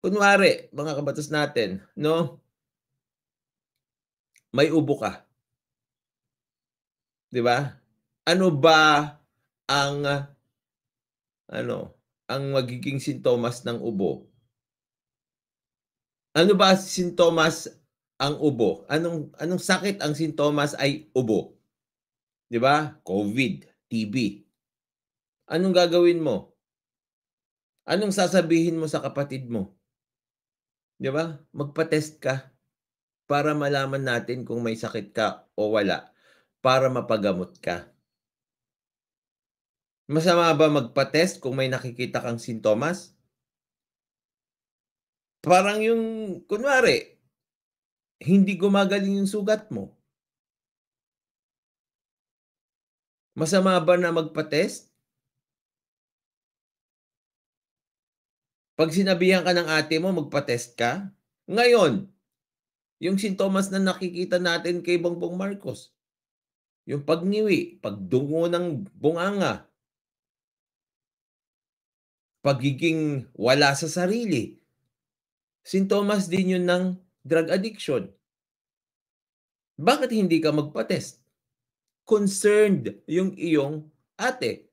Kunwari mga kabatas natin 'no, may ubo ka, 'di ba? Ano ba ang ang magiging sintomas ng ubo? Ano ba sintomas ang ubo? Anong anong sakit ang sintomas ay ubo, 'di ba? COVID, TB. Anong gagawin mo? Anong sasabihin mo sa kapatid mo, 'di ba? Magpa-test ka para malaman natin kung may sakit ka o wala, para mapagamot ka. Masama ba magpa-test kung may nakikita kang sintomas? Parang yung kunwari, hindi gumagaling yung sugat mo, masama ba na magpa-test? 'Pag sinabihan ka ng ate mo magpa-test ka? Ngayon, yung sintomas na nakikita natin kay Bongbong Marcos, yung pagngiwi, pagdungo ng bunganga, pagiging wala sa sarili, sintomas din yun ng drug addiction. Bakit hindi ka magpa-test? Concerned yung iyong ate.